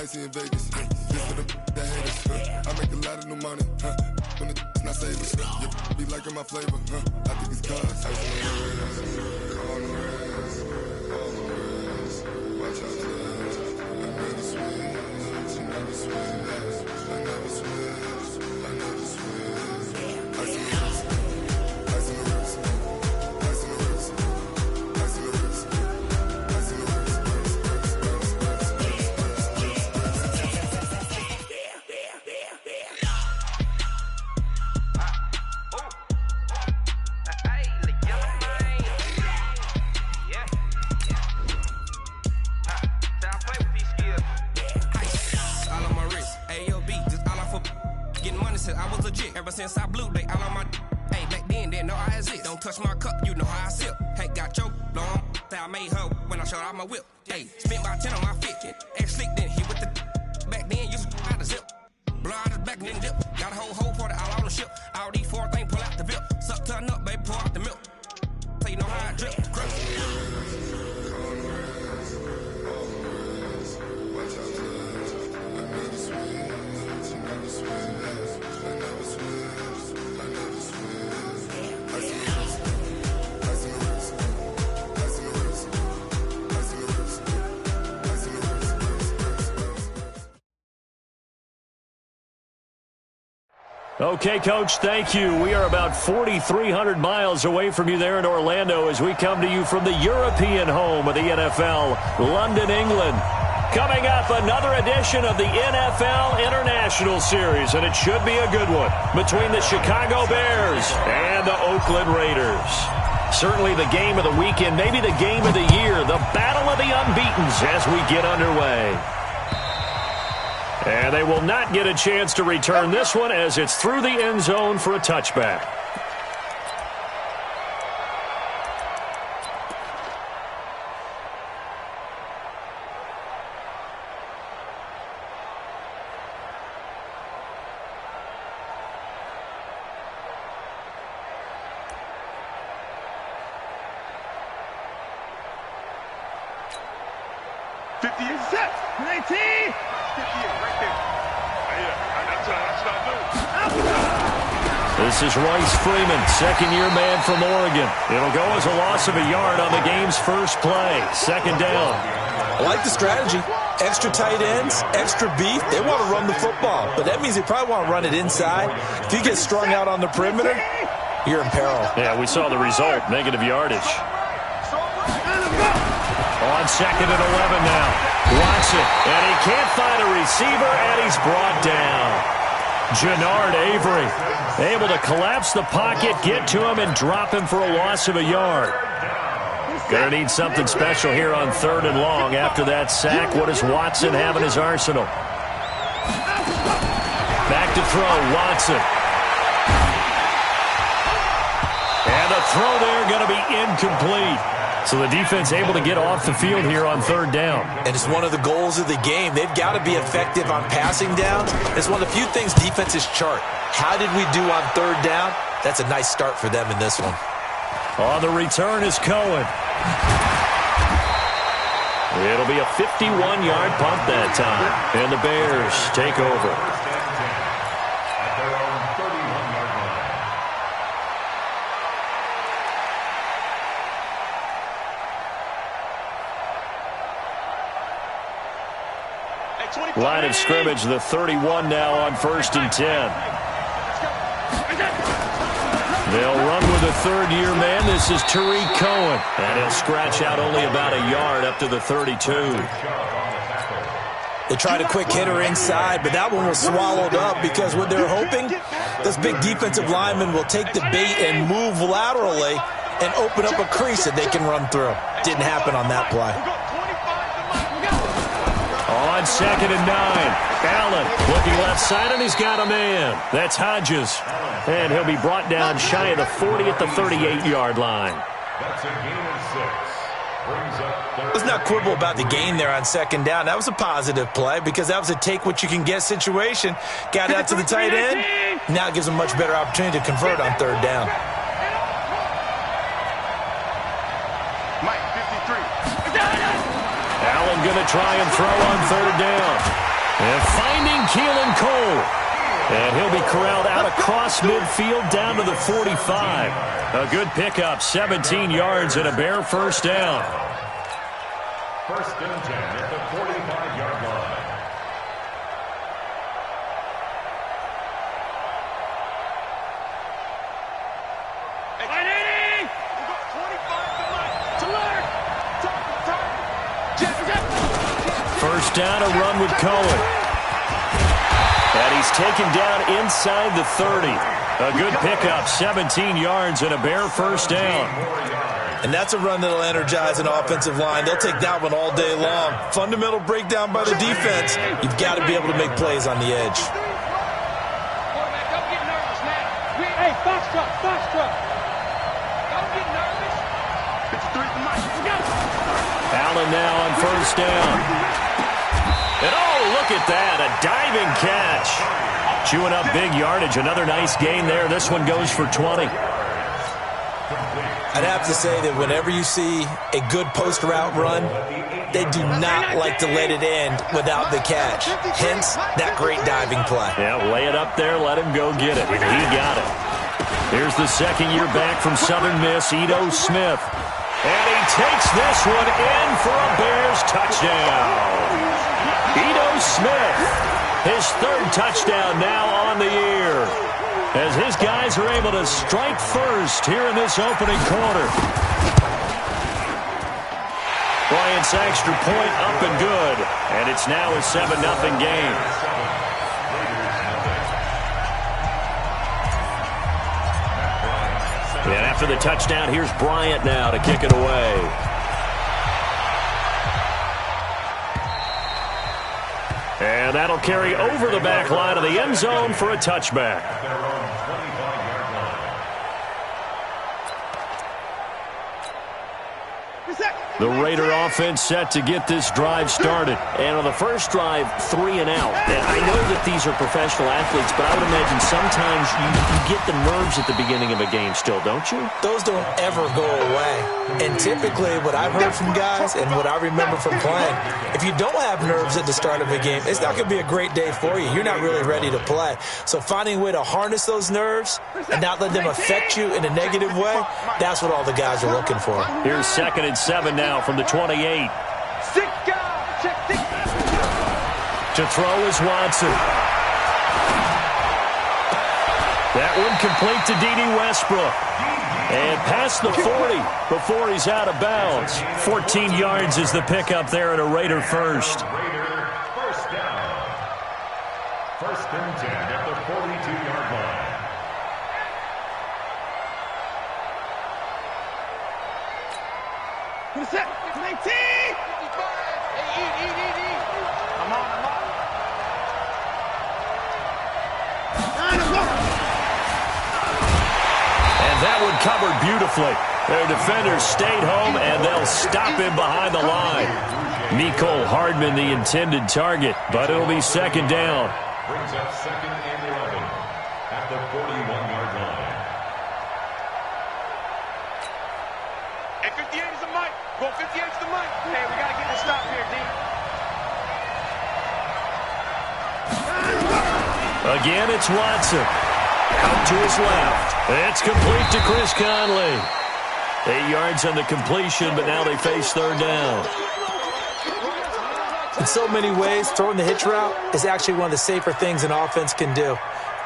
icy in Vegas. Just for the haters. I make a lot of new money. When it's not savers. You be liking my flavor. I think it's cause. Ice on the wrist. Watch out, I never switch. I never switch. I never switch. I never switch. Ice on the wrist. Ice on the wrist. Ice on the wrist. Ice on the wrist. Ice on the wrist. I was legit. Ever since I blew, they all on my. Hey, back then, didn't know I exist. Don't touch my cup, you know how I sip. Hey, got your long. I made her when I showed out my whip. Hey, spent my 10 on my fit. Ex-slick, then hit with the. Back then, used to out the zip. Blow out the back and then dip. Got a whole party all on the ship. All these 4 things, pull out the VIP. Suck, turn up, baby, pour out the milk. So you know how I drip. Grip. Okay, Coach, thank you. We are about 4,300 miles away from you there in Orlando as we come to you from the European home of the NFL, London, England. Coming up, another edition of the NFL International Series, and it should be a good one, between the Chicago Bears and the Oakland Raiders. Certainly the game of the weekend, maybe the game of the year, the battle of the unbeatens as we get underway. And they will not get a chance to return this one as it's through the end zone for a touchback. This is Royce Freeman, second-year man from Oregon. It'll go as a loss of a yard on the game's first play. Second down. I like the strategy. Extra tight ends, extra beef. They want to run the football, but that means they probably want to run it inside. If you get strung out on the perimeter, you're in peril. Yeah, we saw the result, negative yardage. On second and 11 now. Watson, and he can't find a receiver, and he's brought down. Jannard Avery able to collapse the pocket, get to him, and drop him for a loss of a yard. Gonna need something special here on 3rd and long. After that sack, what does Watson have in his arsenal? Back to throw, Watson. And the throw there going to be incomplete. So the defense able to get off the field here on 3rd down. And it's one of the goals of the game. They've got to be effective on passing downs. It's one of the few things defenses chart. How did we do on 3rd down? That's a nice start for them in this one. On the return is Cohen. It'll be a 51-yard punt that time. And the Bears take over. Line of scrimmage, the 31 now on 1st and 10. They'll run with a 3rd-year man. This is Tariq Cohen. And he'll scratch out only about a yard up to the 32. They tried a quick hitter inside, but that one was swallowed up because what they're hoping, those big defensive linemen will take the bait and move laterally and open up a crease that they can run through. Didn't happen on that play. On 2nd and 9, Allen looking left side, and he's got a man. That's Hodges. And he'll be brought down shy of the 40 at the 38-yard line. That's a gain of 6. Let's not quibble about the gain there on 2nd down. That was a positive play because that was a take-what-you-can-get situation. Got out to the tight end. Now it gives them a much better opportunity to convert on 3rd down. Allen going to try and throw on 3rd down. And finding Keelan Cole. And he'll be corralled out across midfield down to the 45. A good pickup, 17 yards and a Bear first down. First and 10 at the 45-yard line. First down, a run with Cohen. And he's taken down inside the 30. A good pickup, 17 yards and a Bear first down. And that's a run that'll energize an offensive line. They'll take that one all day long. Fundamental breakdown by the defense. You've got to be able to make plays on the edge. Quarterback, don't get nervous, man. Hey, box truck. Don't get nervous. It's 3 for Mike. Allen now on first down. And oh, look at that, a diving catch. Chewing up big yardage, another nice gain there. This one goes for 20. I'd have to say that whenever you see a good post route run, they do not like to let it end without the catch. Hence, that great diving play. Yeah, lay it up there, let him go get it. He got it. Here's the second year back from Southern Miss, Ito Smith. And he takes this one in for a Bears touchdown. Ito Smith, his third touchdown now on the year, as his guys are able to strike first here in this opening quarter. Bryant's extra point up and good, and it's now a 7-0 game. And after the touchdown, here's Bryant now to kick it away. And that'll carry over the back line of the end zone for a touchback. The Raider offense set to get this drive started. And on the first drive, 3 and out. And I know that these are professional athletes, but I would imagine sometimes you get the nerves at the beginning of a game still, don't you? Those don't ever go away. And typically, what I've heard from guys and what I remember from playing, if you don't have nerves at the start of a game, it's not going to be a great day for you. You're not really ready to play. So finding a way to harness those nerves and not let them affect you in a negative way, that's what all the guys are looking for. Here's 2nd and 7 now from the 28. To throw is Watson. That one complete to D.D. Westbrook. And past the 40 before he's out of bounds. 14 yards is the pickup there at a Raider first. Raider first down. First and 10 at the 42-yard line. What's that? 19! I'm on. And that one covered beautifully. Their defenders stayed home, and they'll stop him behind the line. Mecole Hardman, the intended target, but it'll be 2nd down. Brings up 2nd and 11 at the 41-yard line. Hey, 58 is the mic. Go 58 is the mic. Hey, we got to get this stop here, D. Again, it's Watson. Out to his left. It's complete to Chris Conley. 8 yards on the completion, but now they face 3rd down. In so many ways, throwing the hitch route is actually one of the safer things an offense can do.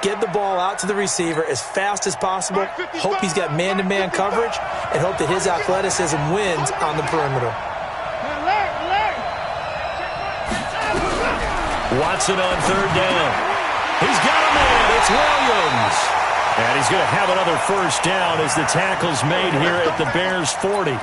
Get the ball out to the receiver as fast as possible, hope he's got man-to-man coverage, and hope that his athleticism wins on the perimeter. Watson on 3rd down. He's got a man. It's Williams. And he's going to have another first down as the tackle's made here at the Bears' 40. A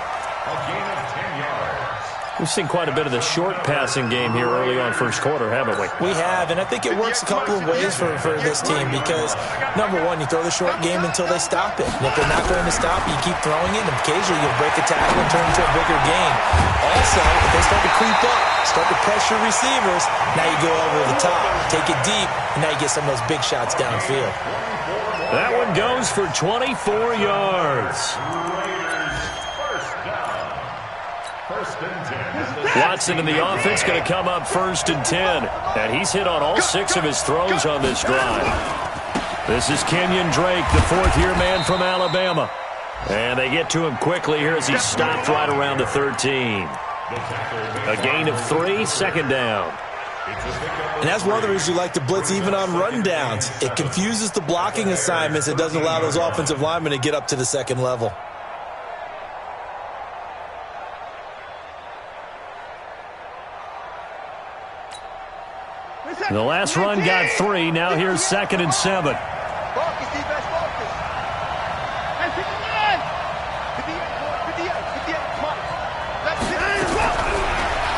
gain of 10 yards. We've seen quite a bit of the short passing game here early on first quarter, haven't we? We have, and I think it works a couple of ways for this team because, number one, you throw the short game until they stop it. And if they're not going to stop it, you keep throwing it, and occasionally you'll break a tackle and turn it into a bigger gain. Also, if they start to creep up, start to pressure receivers, now you go over the top, take it deep, and now you get some of those big shots downfield. That one goes for 24 yards. First and 10. Watson in the offense going to come up 1st and 10. And he's hit on all 6 of his throws on this drive. This is Kenyon Drake, the 4th-year man from Alabama. And they get to him quickly here as he's stopped right around the 13. A gain of 3, 2nd down. And that's one of the reasons you like to blitz even on rundowns. It confuses the blocking assignments. It doesn't allow those offensive linemen to get up to the 2nd level. The last run got 3. Now here's 2nd and 7.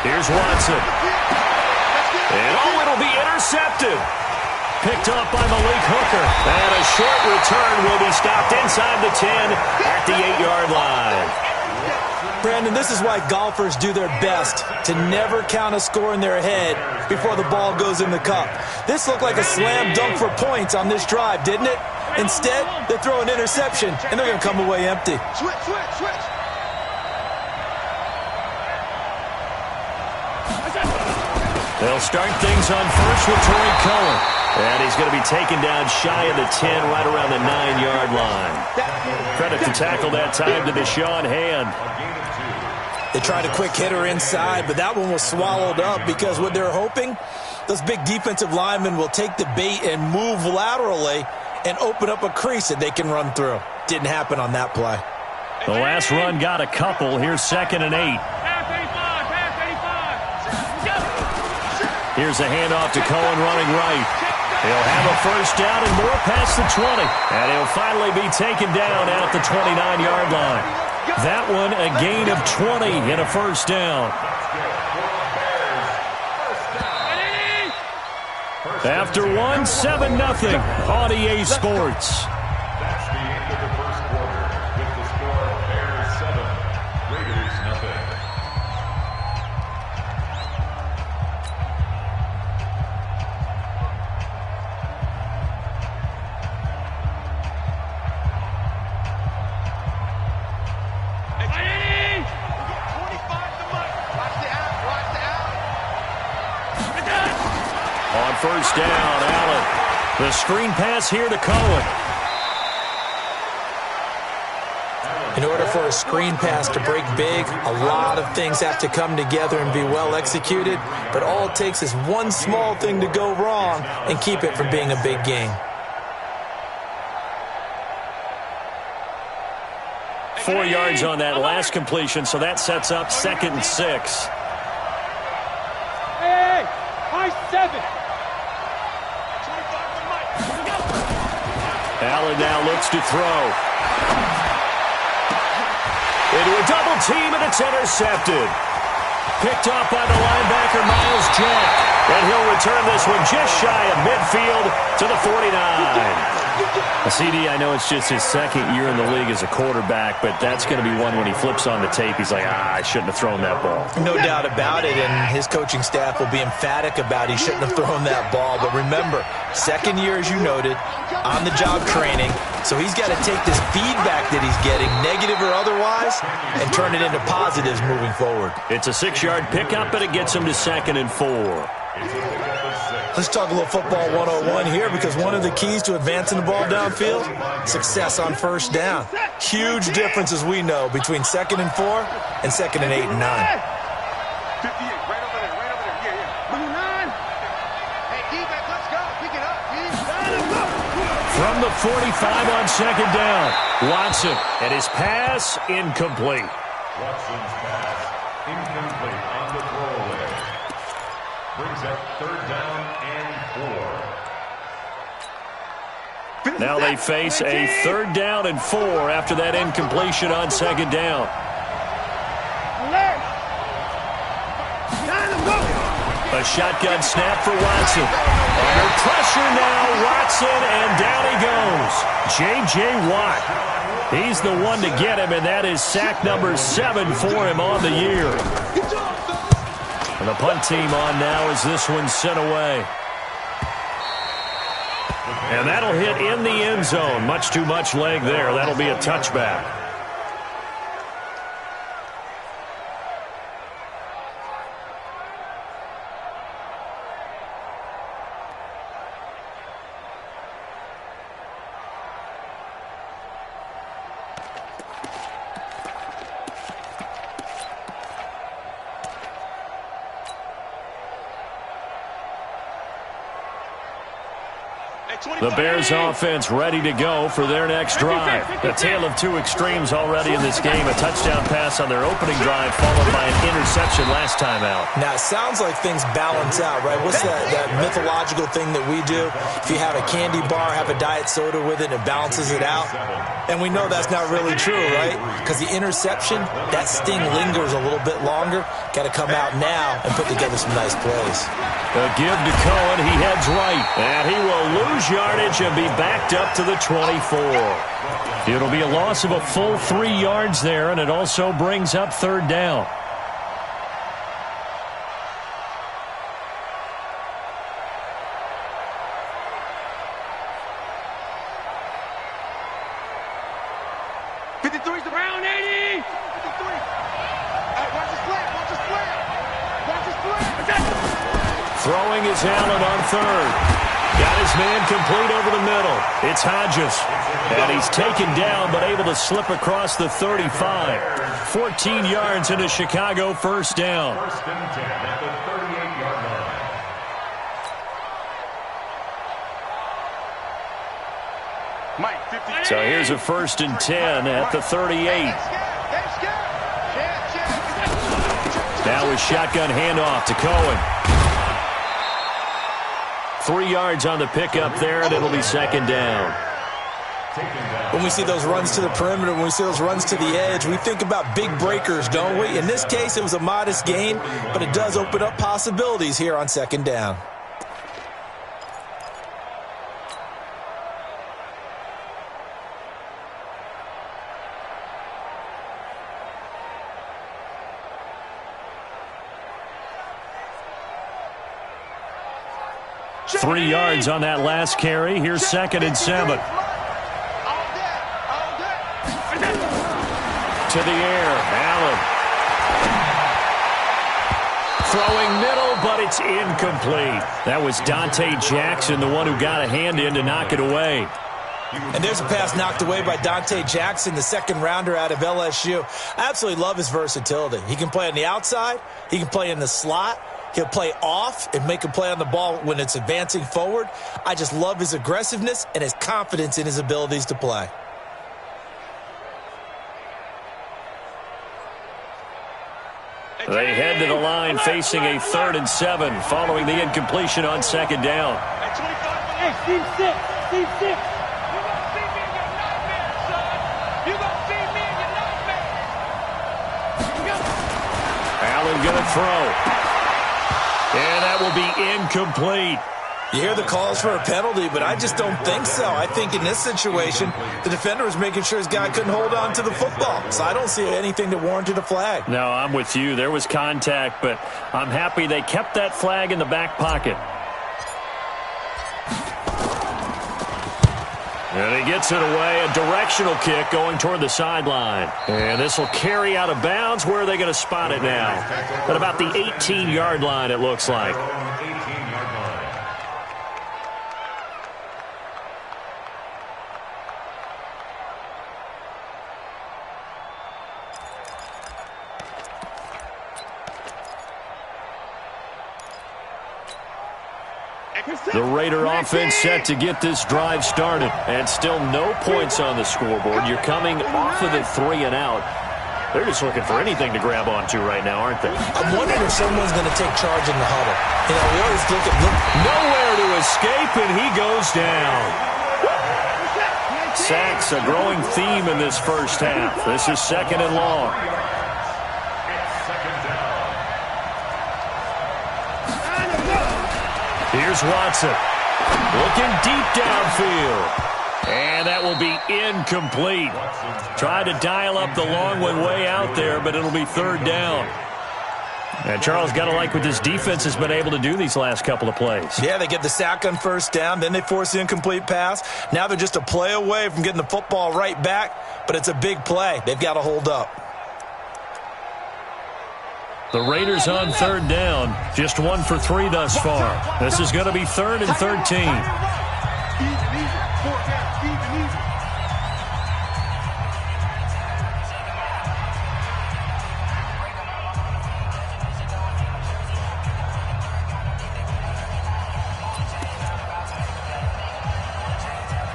Here's Watson. And it'll be intercepted. Picked up by Malik Hooker. And a short return will be stopped inside the 10 at the 8-yard line. Brandon, this is why golfers do their best to never count a score in their head before the ball goes in the cup. This looked like a slam dunk for points on this drive, didn't it? Instead, they throw an interception, and they're going to come away empty. Switch. They'll start things on first with Torrey Cohen. And he's going to be taken down shy of the 10, right around the 9-yard line. Credit to tackle that time to Deshaun Hand. They tried a quick hitter inside, but that one was swallowed up because what they're hoping, those big defensive linemen will take the bait and move laterally and open up a crease that they can run through. Didn't happen on that play. The last run got a couple. Here's 2nd and 8. Here's a handoff to Cohen running right. He'll have a 1st down and more past the 20. And he'll finally be taken down at the 29-yard line. That one a gain of 20 and a 1st down. After 1, 7-0 on EA Sports. That's the end of the first quarter with the score Bears 7, Raiders nothing. On 1st down, Allen. The screen pass here to Cohen. In order for a screen pass to break big, a lot of things have to come together and be well executed, but all it takes is one small thing to go wrong and keep it from being a big gain. 4 yards on that last completion, so that sets up 2nd and 6. Hey, high 7. Allen now looks to throw. Into a double team, and it's intercepted. Picked off by the linebacker, Miles Jack. And he'll return this one just shy of midfield to the 49. CD, I know it's just his 2nd year in the league as a quarterback, but that's going to be one when he flips on the tape, he's like, I shouldn't have thrown that ball. No doubt about it, and his coaching staff will be emphatic about he shouldn't have thrown that ball. But remember, 2nd year, as you noted, on-the-job training, so he's got to take this feedback that he's getting, negative or otherwise, and turn it into positives moving forward. It's a 6-yard pickup, but it gets him to 2nd and 4. Let's talk a little football 101 here, because one of the keys to advancing the ball downfield, success on 1st down. Huge difference, as we know, between 2nd and 4 and 2nd and 8 and 9. 58, right over there, yeah. Number 9. Hey, defense, let's go. Pick it up, From the 45 on 2nd down, Watson, and his pass incomplete. Watson's pass incomplete on the throwaway. Brings up 3rd down and 4. Now they face a 3rd down and 4 after that incompletion on 2nd down. A shotgun snap for Watson. Under pressure now, Watson, and down he goes. J.J. Watt. He's the one to get him, and that is sack number 7 for him on the year. And the punt team on now as this one's sent away. And that'll hit in the end zone. Much too much leg there. That'll be a touchback. The Bears offense ready to go for their next drive. A tale of two extremes already in this game. A touchdown pass on their opening drive followed by an interception last time out. Now, it sounds like things balance out, right? What's that mythological thing that we do? If you have a candy bar, have a diet soda with it, it balances it out. And we know that's not really true, right? Because the interception, that sting lingers a little bit longer. Got to come out now and put together some nice plays. A give to Cohen. He heads right. And he will lose yardage and be backed up to the 24. It'll be a loss of a full 3 yards there, and it also brings up third down. Round 80! 53! Hey, watch the split! Watch the split! Watch the split! Throwing is Allen on third. Got his man complete over the middle. It's Hodges. And he's taken down but able to slip across the 35. 14 yards into Chicago, first down. First and 10 at the 38-yard line. Mike, 50. So here's a first and 10 at the 38. Now a shotgun handoff to Cohen. 3 yards on the pickup there, and it'll be second down. When we see those runs to the perimeter, when we see those runs to the edge, we think about big breakers, don't we? In this case, it was a modest gain, but it does open up possibilities here on second down. Three yards on that last carry. Here's second and 7. To the air, Allen. Throwing middle, but it's incomplete. That was Dante Jackson, the one who got a hand in to knock it away. And there's a pass knocked away by Dante Jackson, the second rounder out of LSU. I absolutely love his versatility. He can play on the outside. He can play in the slot. He'll play off and make a play on the ball when it's advancing forward. I just love his aggressiveness and his confidence in his abilities to play. They head to the line facing a 3rd and 7 following the incompletion on second down. Hey, Steve 6. Steve 6. You're going to see me in your nightmare, son. You're going to see me in your nightmare. Allen going to throw. And that will be incomplete. You hear the calls for a penalty, but I just don't think so. I think in this situation, the defender was making sure his guy couldn't hold on to the football. So I don't see anything that warranted a flag. No, I'm with you. There was contact, but I'm happy they kept that flag in the back pocket. And he gets it away. A directional kick going toward the sideline. And this will carry out of bounds. Where are they going to spot it now? At about the 18-yard line, it looks like. 18-yard line. The Raider offense set to get this drive started. And still no points on the scoreboard. You're coming off of the 3 and out. They're just looking for anything to grab onto right now, aren't they? I'm wondering if someone's going to take charge in the huddle. You know, we always look at... Nowhere to escape, and he goes down. Sacks, a growing theme in this first half. This is second and long. Here's Watson. Looking deep downfield. And that will be incomplete. Tried to dial up the long one way out there, but it'll be third down. And Charles, got to like what this defense has been able to do these last couple of plays. Yeah, they get the sack on first down, then they force the incomplete pass. Now they're just a play away from getting the football right back, but it's a big play. They've got to hold up. The Raiders on third down, just 1 for 3 thus far. This is going to be 3rd and 13.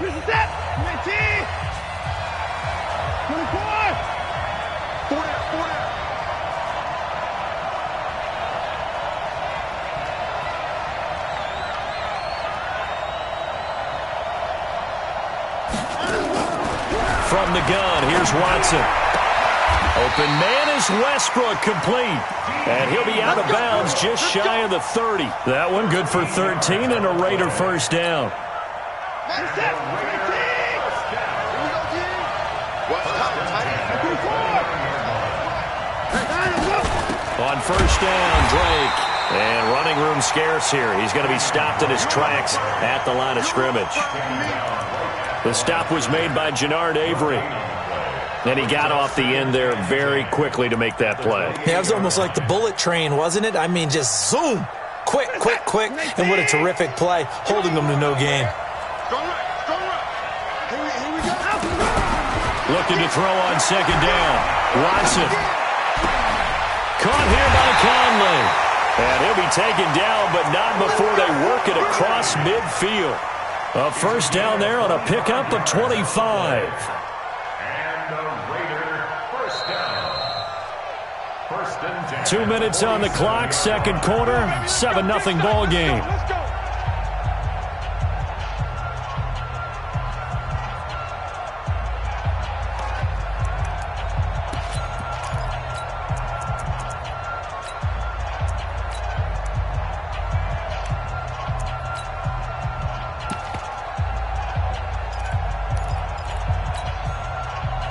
From the gun, here's Watson. Open man is Westbrook, complete. And he'll be out of bounds just shy of the 30. That one good for 13 and a Raider first down. On first down, Drake. And running room scarce here. He's going to be stopped in his tracks at the line of scrimmage. The stop was made by Jannard Avery. And he got off the end there very quickly to make that play. Yeah, it was almost like the bullet train, wasn't it? I mean, just zoom. Quick, quick, quick. And what a terrific play, holding them to no gain. Looking to throw on second down. Watson. Caught here by Conley. And he'll be taken down, but not before they work it across midfield. A first down there on a pickup of 25. And the Raider first down. First and 10. 2 minutes on the clock, second quarter, 7-0 ball game.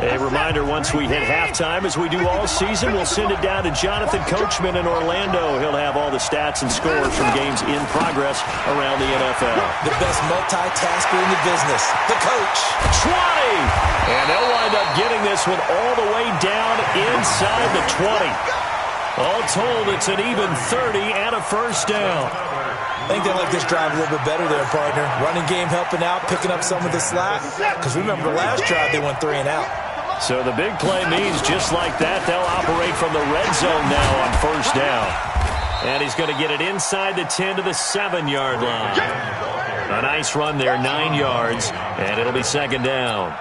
A reminder, once we hit halftime, as we do all season, we'll send it down to Jonathan Coachman in Orlando. He'll have all the stats and scores from games in progress around the NFL. The best multitasker in the business, the coach. 20! And they'll wind up getting this one all the way down inside the 20. All told, it's an even 30 and a first down. I think they like this drive a little bit better there, partner. Running game helping out, picking up some of the slack. Because remember, the last drive they went 3 and out. So the big play means just like that, they'll operate from the red zone now on first down. And he's going to get it inside the 10 to the 7-yard line. A nice run there, 9 yards, and it'll be second down.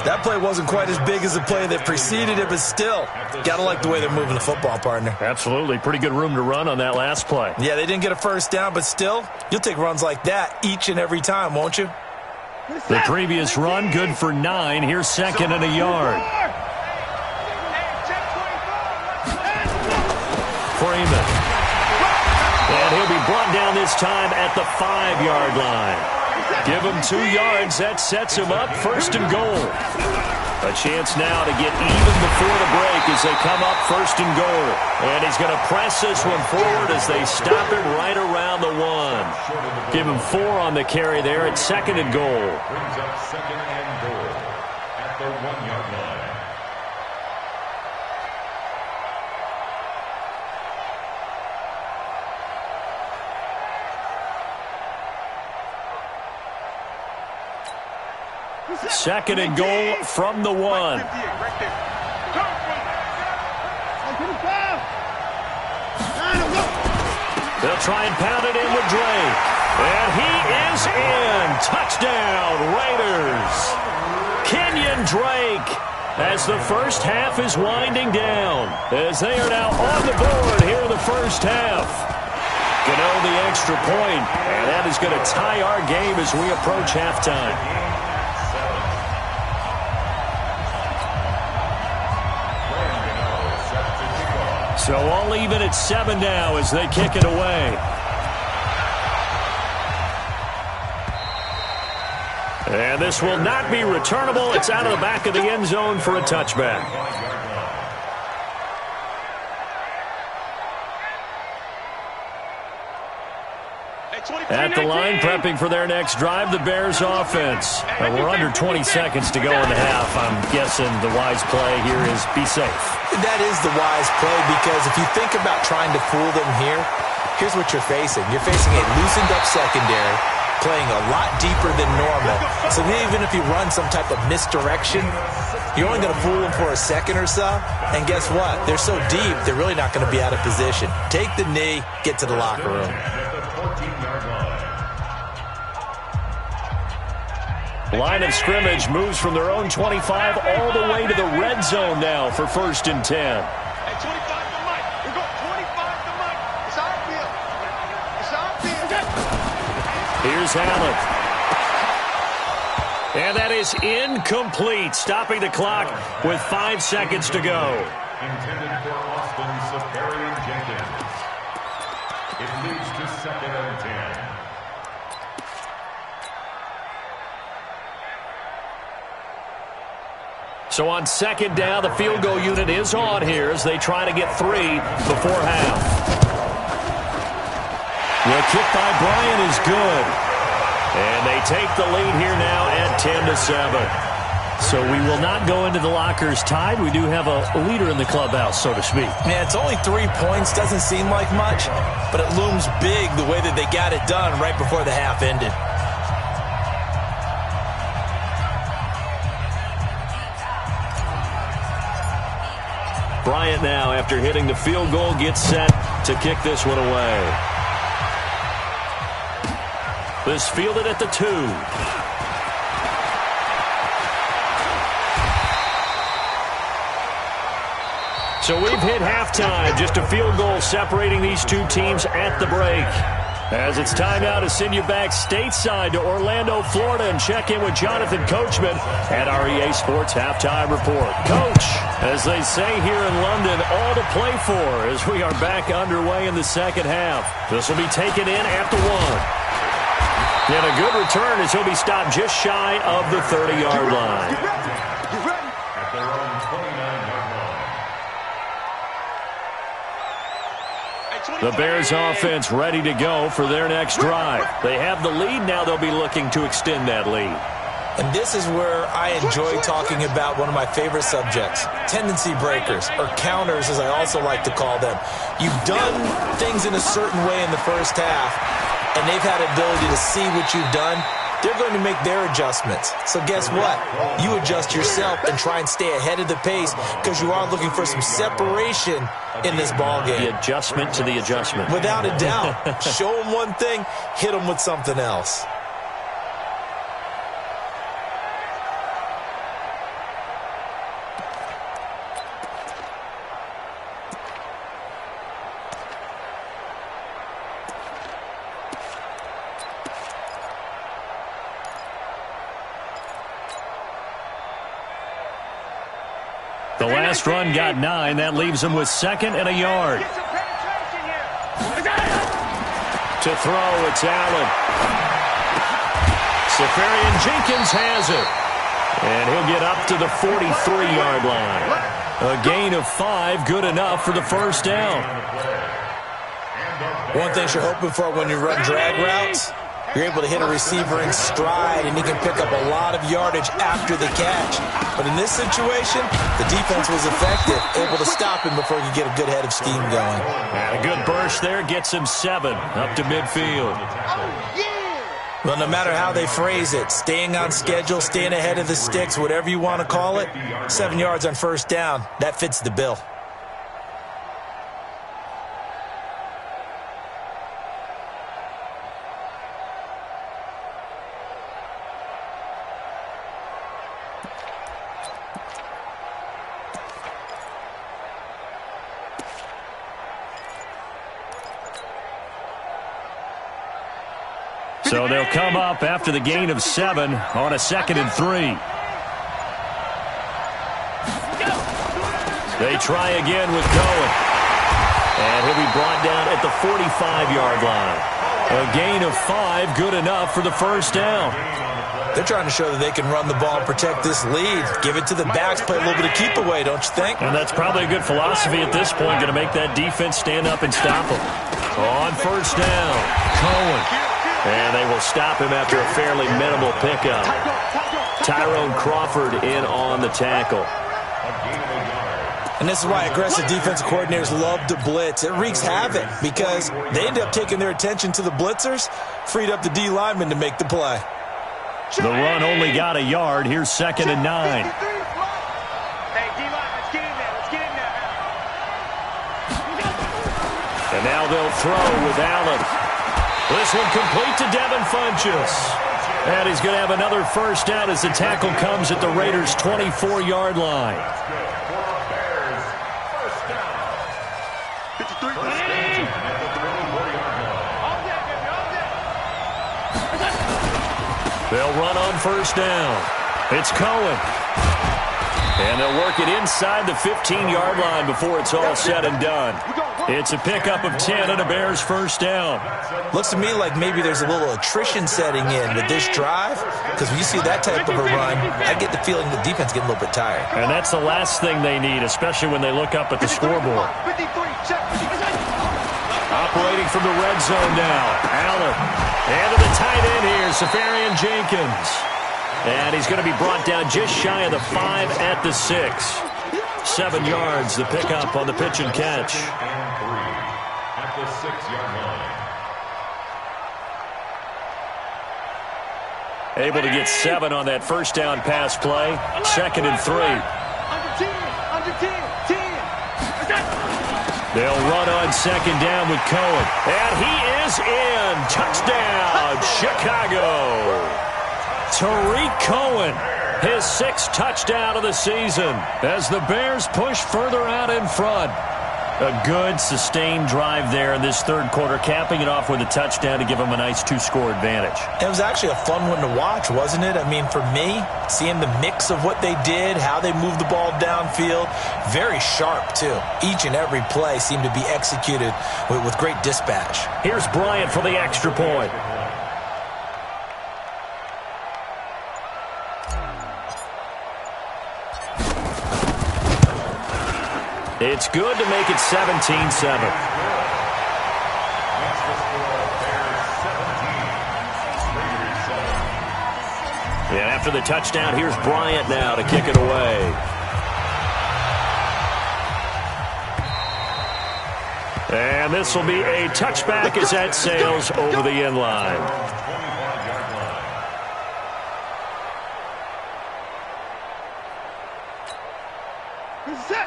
That play wasn't quite as big as the play that preceded it, but still, got to like the way they're moving the football, partner. Absolutely. Pretty good room to run on that last play. Yeah, they didn't get a first down, but still, you'll take runs like that each and every time, won't you? The previous run, good for 9. Here's second and a yard. Freeman. And he'll be brought down this time at the 5-yard line. Give him 2 yards. That sets him up first and goal. A chance now to get even before the break as they come up first and goal. And he's going to press this one forward as they stop it right around the 1. Give him 4 on the carry there at second and goal. Brings up second and goal at the 1-yard line. Second and goal from the 1. They'll try and pound it in with Drake. And he is in. Touchdown, Raiders. Kenyon Drake as the first half is winding down. As they are now on the board here in the first half. Gano the extra point, and that is going to tie our game as we approach halftime. So all even at 7 now as they kick it away. And this will not be returnable. It's out of the back of the end zone for a touchback. At the line, prepping for their next drive, the Bears offense. We're under 20 seconds to go in the half. I'm guessing the wise play here is be safe. That is the wise play, because if you think about trying to fool them here, here's what you're facing. You're facing a loosened up secondary, playing a lot deeper than normal. So even if you run some type of misdirection, you're only going to fool them for a second or so. And guess what? They're so deep, they're really not going to be out of position. Take the knee, get to the locker room. Line of scrimmage moves from their own 25 all the way to the red zone now for 1st and 10. Hey, 25 to Mike. We're going 25 to Mike. It's our field. It's our field. Here's Allen. And that is incomplete, stopping the clock with 5 seconds to go. Intended for Austin Safarian Jenkins. It leads to 2nd and 10. So on 2nd down, the field goal unit is on here as they try to get 3 before half. The kick by Bryant is good. And they take the lead here now at 10-7. So we will not go into the lockers tied. We do have a leader in the clubhouse, so to speak. Man, it's only 3 points. Doesn't seem like much, but it looms big the way that they got it done right before the half ended. Bryant now, after hitting the field goal, gets set to kick this one away. This fielded at the 2. So we've hit halftime. Just a field goal separating these two teams at the break. As it's time now to send you back stateside to Orlando, Florida, and check in with Jonathan Coachman at our EA Sports Halftime Report. Coach, as they say here in London, all to play for as we are back underway in the second half. This will be taken in at the 1. And a good return as he'll be stopped just shy of the 30-yard line. At their own 29-yard line. The Bears offense ready to go for their next drive. They have the lead. Now they'll be looking to extend that lead. And this is where I enjoy talking about one of my favorite subjects, tendency breakers, or counters as I also like to call them. You've done things in a certain way in the first half, and they've had the ability to see what you've done. They're going to make their adjustments. So guess what? You adjust yourself and try and stay ahead of the pace because you are looking for some separation in this ballgame. The adjustment to the adjustment. Without a doubt. Show them one thing, hit them with something else. The last run got 9. That leaves him with 2nd and a yard. To throw, it's Allen. Safarian Jenkins has it. And he'll get up to the 43-yard line. A gain of 5, good enough for the first down. One thing you're hoping for when you run drag routes, you're able to hit a receiver in stride, and he can pick up a lot of yardage after the catch. But in this situation, the defense was effective, able to stop him before he could get a good head of steam going. And a good burst there gets him 7 up to midfield. Well, no matter how they phrase it, staying on schedule, staying ahead of the sticks, whatever you want to call it, 7 yards on first down, that fits the bill. So they'll come up after the gain of 7 on a 2nd and 3. They try again with Cohen. And he'll be brought down at the 45-yard line. A gain of 5, good enough for the first down. They're trying to show that they can run the ball and protect this lead. Give it to the backs, play a little bit of keep away, don't you think? And that's probably a good philosophy at this point, going to make that defense stand up and stop them. On first down, Cohen. And they will stop him after a fairly minimal pickup. Tyrone Crawford in on the tackle. And this is why aggressive defensive coordinators love to blitz. It wreaks havoc because they end up taking their attention to the blitzers, freed up the D lineman to make the play. The run only got a yard. Here's 2nd and 9. Hey, D-line, let's get in there. Let's get in there. And now they'll throw with Allen. This one complete to Devin Funchess. And he's going to have another first down as the tackle comes at the Raiders' 24-yard line. That's good for a Bears first down. 53. First and 10 at the 24-yard line. All day, baby, all day. They'll run on first down. It's Cohen. And they'll work it inside the 15-yard line before it's all said and done. It's a pickup of 10 and a Bears first down. Looks to me like maybe there's a little attrition setting in with this drive, because when you see that type of a run, I get the feeling the defense getting a little bit tired. And that's the last thing they need, especially when they look up at the scoreboard. 53, check. Operating from the red zone now. Allen. And to the tight end here, Safarian Jenkins. And he's going to be brought down just shy of the 5 at the 6. 7 yards, the pickup on the pitch and catch. And 3 at the 6-yard line. Able to get 7 on that first down pass play. 2nd and 3. Under 10. They'll run on 2nd down with Cohen. And he is in. Touchdown, Chicago. Tariq Cohen, his 6th touchdown of the season as the Bears push further out in front. A good, sustained drive there in this third quarter, capping it off with a touchdown to give them a nice 2-score advantage. It was actually a fun one to watch, wasn't it? I mean, for me, seeing the mix of what they did, how they moved the ball downfield, very sharp, too. Each and every play seemed to be executed with great dispatch. Here's Bryant for the extra point. It's good to make it 17-7. And after the touchdown, here's Bryant now to kick it away. And this will be a touchback as that sails over the end line.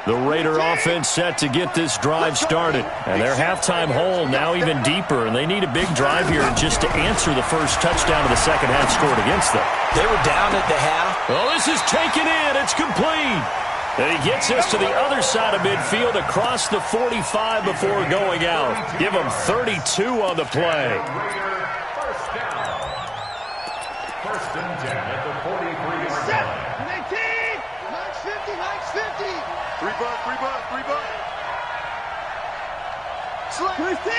The Raider offense set to get this drive started. And their halftime hole now even deeper. And they need a big drive here just to answer the first touchdown of the second half scored against them. They were down at the half. Well, this is taken in. It's complete. And he gets us to the other side of midfield across the 45 before going out. Give him 32 on the play. First down. First and 10 at the 43-yard line. 50. 3 buck. Select. 6.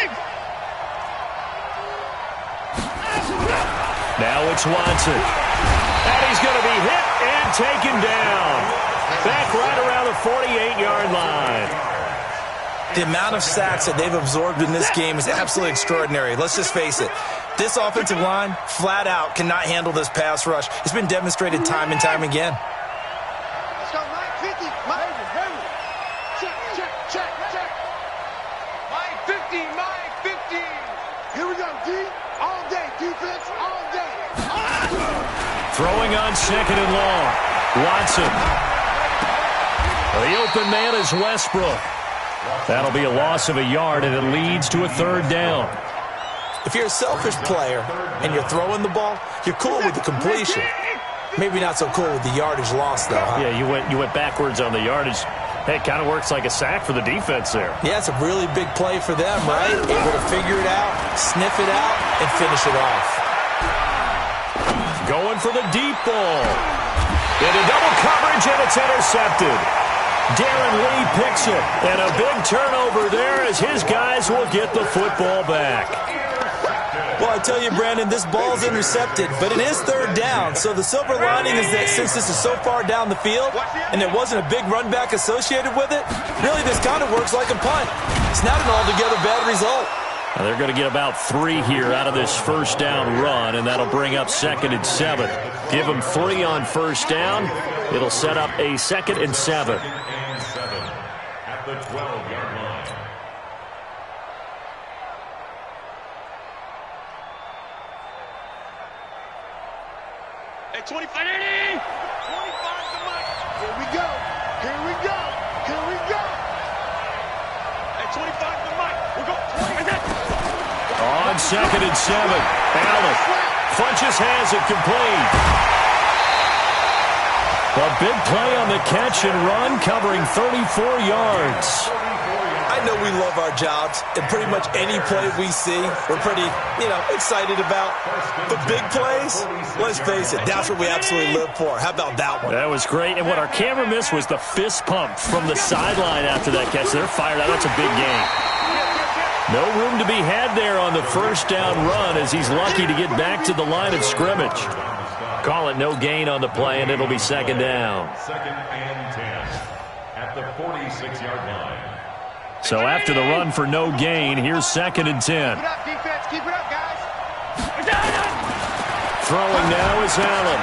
Now it's Watson. And he's going to be hit and taken down. Back right around the 48-yard line. The amount of sacks that they've absorbed in this game is absolutely extraordinary. Let's just face it. This offensive line, flat out, cannot handle this pass rush. It's been demonstrated time and time again. Let's go, Mike 50. Mike, check. Mike 50. Here we go, D. All day, defense, all day. Throwing on 2nd and long. Watson. The open man is Westbrook. That'll be a loss of a yard, and it leads to a 3rd down. If you're a selfish player and you're throwing the ball, you're cool with the completion. Maybe not so cool with the yardage loss, though, huh? Yeah, you went backwards on the yardage. Hey, it kind of works like a sack for the defense there. Yeah, it's a really big play for them, right? Able to figure it out, sniff it out, and finish it off. Going for the deep ball. Into double coverage, and it's intercepted. Darren Lee picks it, and a big turnover there as his guys will get the football back. Well, I tell you, Brandon, this ball's intercepted, but it is 3rd down. So the silver lining is that since this is so far down the field and there wasn't a big run back associated with it, really this kind of works like a punt. It's not an altogether bad result. Now they're going to get about 3 here out of this first down run, and that'll bring up 2nd and 7. Give them 3 on first down. It'll set up a 2nd and 7. At the 12-yard line. At 25. 25 to Mike. Here we go. At 25 to Mike. We're going. On 2nd and 7. Allen Funchess has it complete. A big play on the catch and run, covering 34 yards. I know we love our jobs, and pretty much any play we see, we're pretty, excited about. But big plays, let's face it, that's what we absolutely live for. How about that one? That was great. And what our camera missed was the fist pump from the sideline after that catch. They're fired out. That's a big game. No room to be had there on the first down run as he's lucky to get back to the line of scrimmage. Call it no gain on the play, and it'll be second down. Second and 10 at the 46-yard line. So after the run for no gain, here's second and 10. Keep it up, defense. Keep it up, guys. Throwing now is Allen.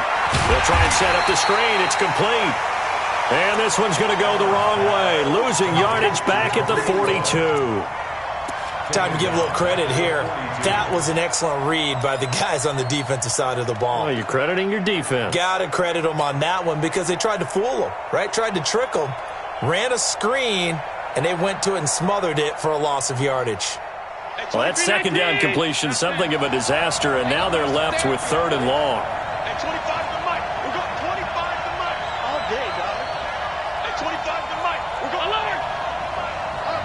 They'll try and set up the screen. It's complete. And this one's going to go the wrong way. Losing yardage back at the 42. Time to give a little credit here. That was an excellent read by the guys on the defensive side of the ball. Oh, you're crediting your defense. Got to credit them on that one because they tried to fool them, right? Tried to trick them. Ran a screen, and they went to it and smothered it for a loss of yardage. Well, that second down completion, something of a disaster, and now they're left with third and long. At 25 to Mike. We're going 25 to Mike. All day, dog. At 25 to Mike. We're going lower.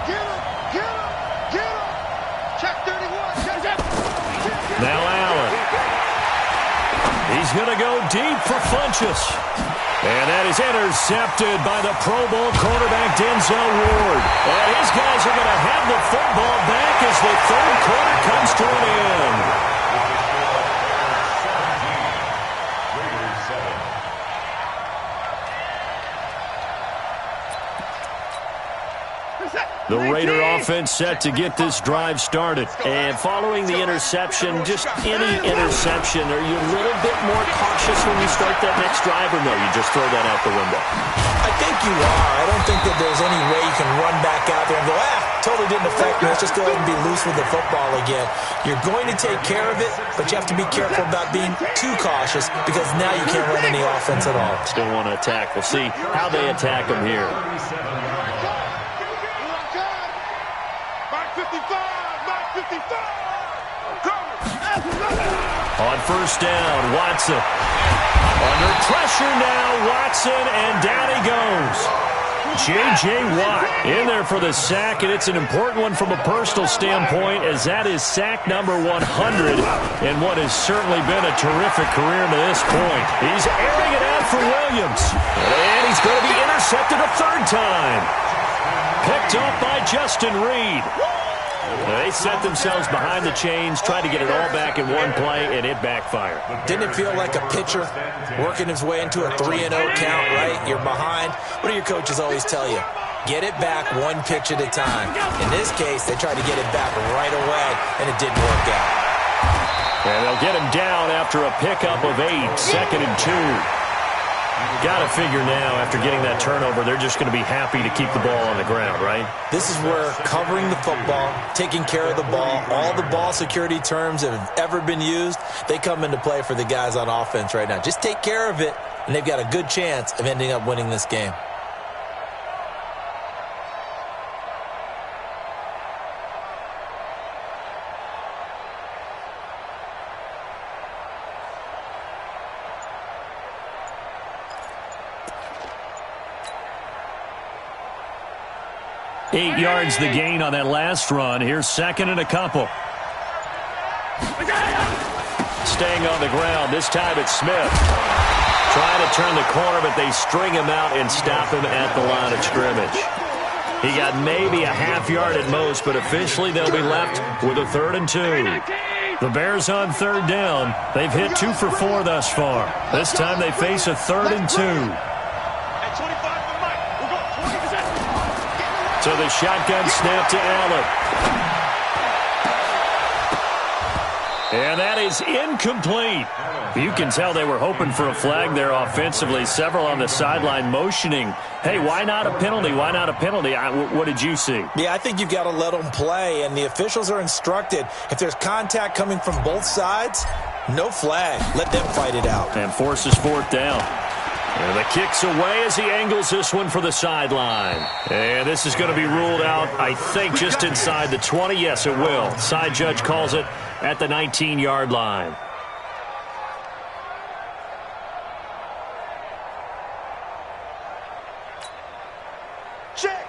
Get him. Get him. Get him. Check 31. Check that. Now Allen. He's going to go deep for Funchess. And that is intercepted by the Pro Bowl quarterback Denzel Ward. And his guys are going to have the football back as the third quarter comes to an end. The Raider offense set to get this drive started. And following the interception, just any interception, are you a little bit more cautious when you start that next drive, or no, you just throw that out the window? I think you are. I don't think that there's any way you can run back out there and go, totally didn't affect me. Let's just go ahead and be loose with the football again. You're going to take care of it, but you have to be careful about being too cautious because now you can't run any offense at all. Still want to attack. We'll see how they attack them here. On first down, Watson. Under pressure now, Watson, and down he goes. J.J. Watt in there for the sack, and it's an important one from a personal standpoint as that is sack number 100 in what has certainly been a terrific career to this point. He's airing it out for Williams, and he's going to be intercepted a third time. Picked up by Justin Reed. They set themselves behind the chains, tried to get it all back in one play, and it backfired. Didn't it feel like a pitcher working his way into a 3-0 count, right? You're behind. What do your coaches always tell you? Get it back one pitch at a time. In this case, they tried to get it back right away, and it didn't work out. And they'll get him down after a pickup of 8, second and 2. Got to figure now, after getting that turnover, they're just going to be happy to keep the ball on the ground, right? This is where covering the football, taking care of the ball, all the ball security terms that have ever been used, they come into play for the guys on offense right now. Just take care of it, and they've got a good chance of ending up winning this game. Eight yards the gain on that last run. Here's second and a couple. Staying on the ground. This time it's Smith. Trying to turn the corner, but they string him out and stop him at the line of scrimmage. He got maybe a half yard at most, but officially they'll be left with a 3rd and 2. The Bears on third down. They've hit 2 for 4 thus far. This time they face a 3rd and 2. So the shotgun snap to Allen. And that is incomplete. You can tell they were hoping for a flag there offensively. Several on the sideline motioning, hey, why not a penalty? Why not a penalty? What did you see? Yeah, I think you've got to let them play, and the officials are instructed. If there's contact coming from both sides, no flag. Let them fight it out. And forces 4th down. And the kick's away as he angles this one for the sideline. And this is going to be ruled out, I think, just inside the 20. Yes, it will. Side judge calls it at the 19-yard line.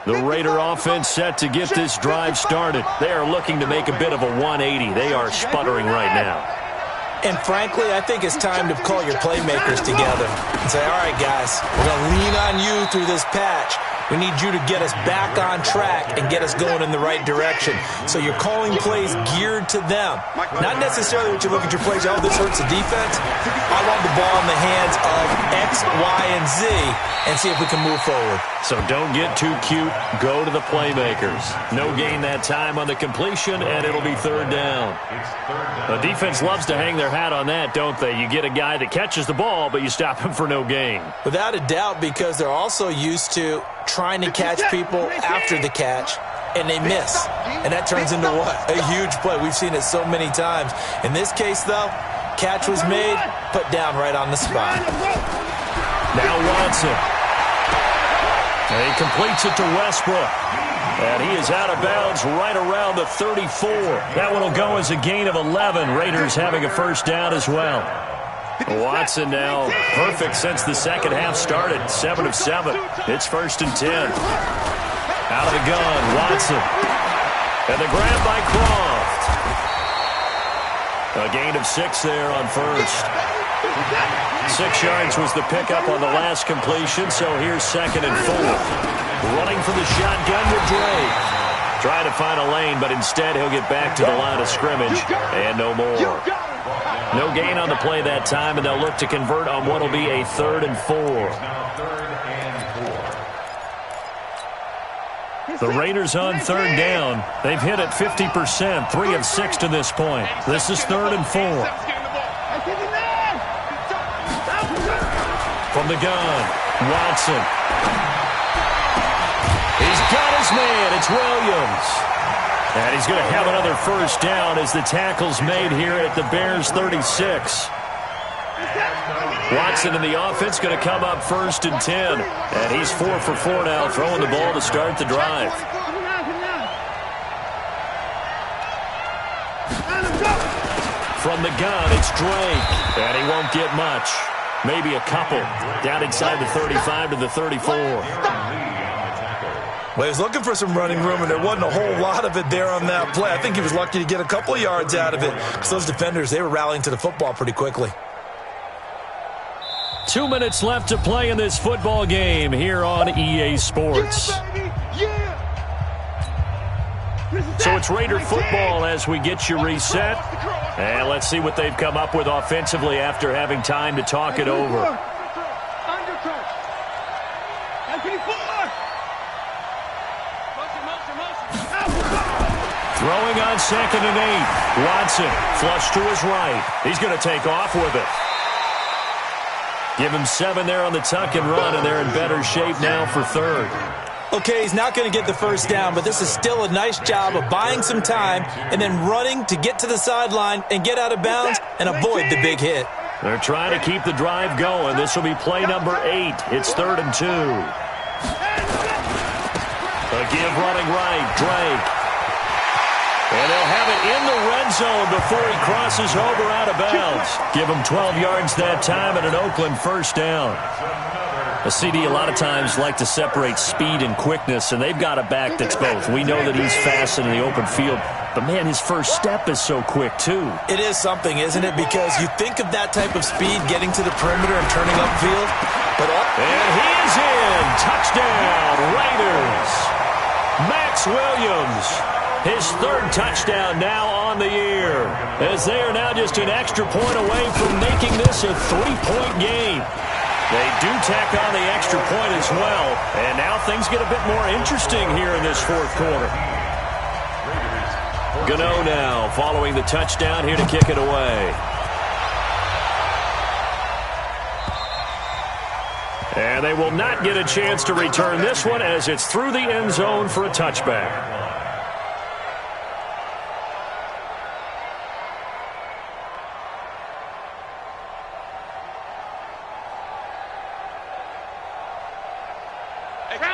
The Raider offense set to get this drive started. They are looking to make a bit of a 180. They are sputtering right now. And frankly, I think it's time to call your playmakers together and say, all right, guys, we're going to lean on you through this patch. We need you to get us back on track and get us going in the right direction. So you're calling plays geared to them. Not necessarily what you look at your plays, oh, this hurts the defense. I want the ball in the hands of X, Y, and Z and see if we can move forward. So don't get too cute. Go to the playmakers. No gain that time on the completion, and it'll be third down. The defense loves to hang their hat on that, don't they? You get a guy that catches the ball, but you stop him for no gain. Without a doubt, because they're also used to trying to catch people after the catch, and they miss. And that turns into what? A huge play. We've seen it so many times. In this case, though, catch was made, put down right on the spot. Now Watson. And he completes it to Westbrook. And he is out of bounds right around the 34. That one will go as a gain of 11. Raiders having a first down as well. Watson now perfect since the second half started. 7 of 7. It's 1st and 10. Out of the gun, Watson. And the grab by Croft. A gain of 6 there on first. 6 yards was the pickup on the last completion, so here's 2nd and 4. Running for the shotgun with Drake. Trying to find a lane, but instead he'll get back to the line of scrimmage. And no more. No gain on the play that time, and they'll look to convert on what will be a 3rd and 4. The Raiders on 3rd down. They've hit it 50%, 3 of 6 to this point. This is 3rd and 4. From the gun, Watson. He's got his man. It's Williams. And he's going to have another first down as the tackle's made here at the Bears' 36. Watson in the offense going to come up 1st and 10. And he's 4 for 4 now, throwing the ball to start the drive. From the gun, it's Drake. And he won't get much. Maybe a couple. Down inside the 35 to the 34. Well, he was looking for some running room, and there wasn't a whole lot of it there on that play. I think he was lucky to get a couple of yards out of it, because those defenders, they were rallying to the football pretty quickly. 2 minutes left to play in this football game here on EA Sports. So it's Raider football as we get you reset. And let's see what they've come up with offensively after having time to talk it over. Throwing on 2nd and 8. Watson, flush to his right. He's going to take off with it. Give him 7 there on the tuck and run, and they're in better shape now for 3rd. Okay, he's not going to get the first down, but this is still a nice job of buying some time and then running to get to the sideline and get out of bounds and avoid the big hit. They're trying to keep the drive going. This will be play number 8. It's 3rd and 2. A give running right, Drake. And they'll have it in the red zone before he crosses over out of bounds. Give him 12 yards that time and an Oakland first down. A CD a lot of times like to separate speed and quickness, and they've got a back that's both. We know that he's fast in the open field, but, man, his first step is so quick, too. It is something, isn't it? Because you think of that type of speed getting to the perimeter and turning upfield. And he is in. Touchdown, Raiders. Max Williams. His 3rd touchdown now on the year, as they are now just an extra point away from making this a 3-point game. They do tack on the extra point as well, and now things get a bit more interesting here in this 4th quarter. Gano now following the touchdown here to kick it away. And they will not get a chance to return this one as it's through the end zone for a touchback.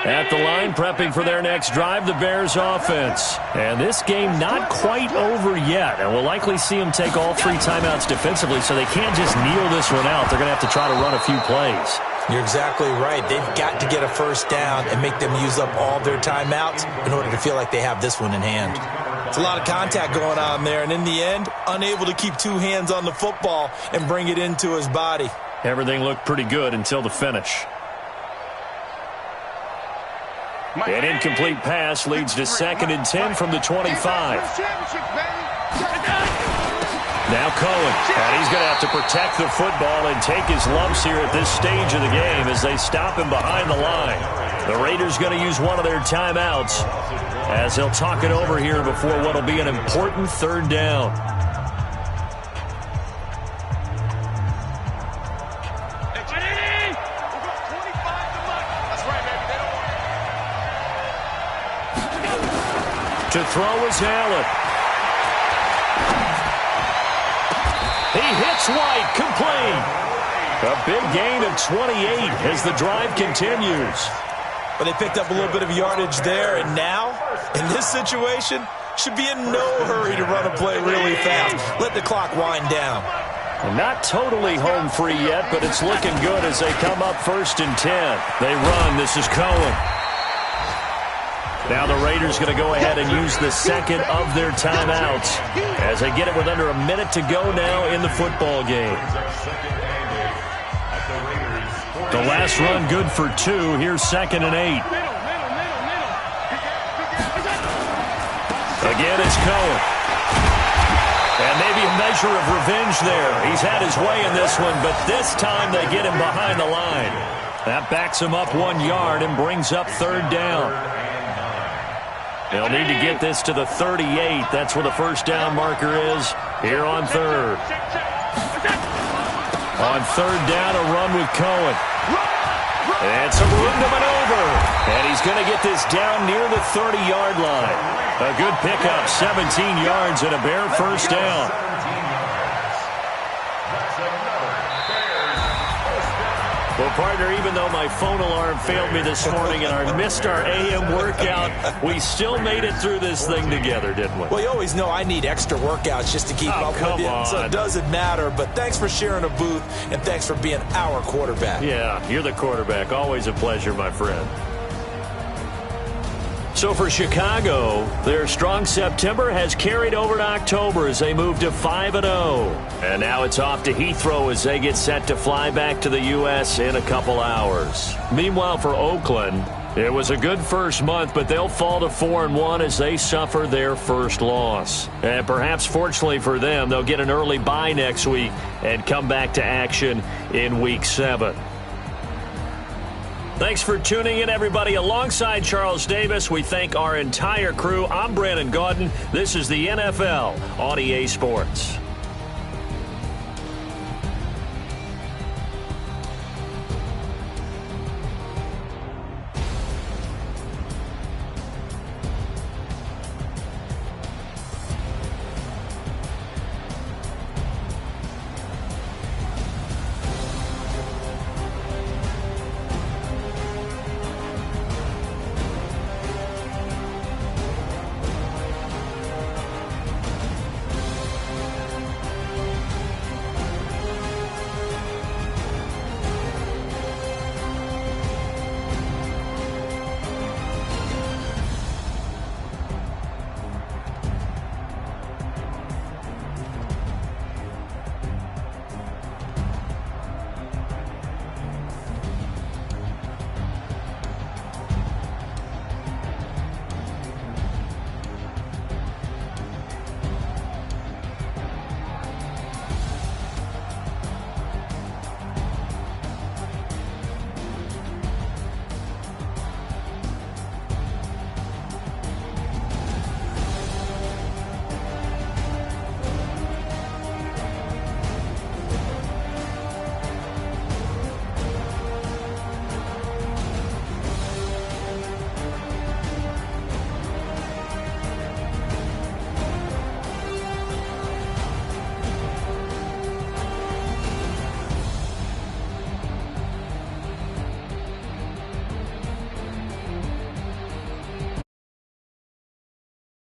At the line, prepping for their next drive, the Bears offense. And this game not quite over yet. And we'll likely see them take all 3 timeouts defensively, so they can't just kneel this one out. They're going to have to try to run a few plays. You're exactly right. They've got to get a first down and make them use up all their timeouts in order to feel like they have this one in hand. It's a lot of contact going on there, and in the end, unable to keep two hands on the football and bring it into his body. Everything looked pretty good until the finish. An incomplete pass leads to 2nd and 10 from the 25. Now Cohen, and he's going to have to protect the football and take his lumps here at this stage of the game as they stop him behind the line. The Raiders going to use one of their timeouts as they'll talk it over here before what will be an important 3rd down. To throw is Allen. He hits White, complete. A big gain of 28 as the drive continues. But they picked up a little bit of yardage there, and now, in this situation, should be in no hurry to run a play really fast. Let the clock wind down. Well, not totally home free yet, but it's looking good as they come up 1st and 10. They run. This is Cohen. Now the Raiders going to go ahead and use the 2nd of their timeouts as they get it with under a minute to go now in the football game. The last run good for 2. Here's 2nd and 8. Again, it's Cohen. And maybe a measure of revenge there. He's had his way in this one, but this time they get him behind the line. That backs him up 1 yard and brings up 3rd down. They'll need to get this to the 38. That's where the first down marker is here on 3rd. On 3rd down, a run with Cohen. And some room to maneuver. And he's going to get this down near the 30-yard line. A good pickup, 17 yards and a bare first down. Well, partner, even though my phone alarm failed me this morning and I missed our AM workout, we still made it through this thing together, didn't we? Well, you always know I need extra workouts just to keep up with you, so it doesn't matter. But thanks for sharing a booth, and thanks for being our quarterback. Yeah, you're the quarterback. Always a pleasure, my friend. So for Chicago, their strong September has carried over to October as they move to 5-0. And now it's off to Heathrow as they get set to fly back to the U.S. in a couple hours. Meanwhile, for Oakland, it was a good first month, but they'll fall to 4-1 as they suffer their first loss. And perhaps fortunately for them, they'll get an early bye next week and come back to action in Week 7. Thanks for tuning in, everybody. Alongside Charles Davis, we thank our entire crew. I'm Brandon Gaudin. This is the NFL on EA Sports.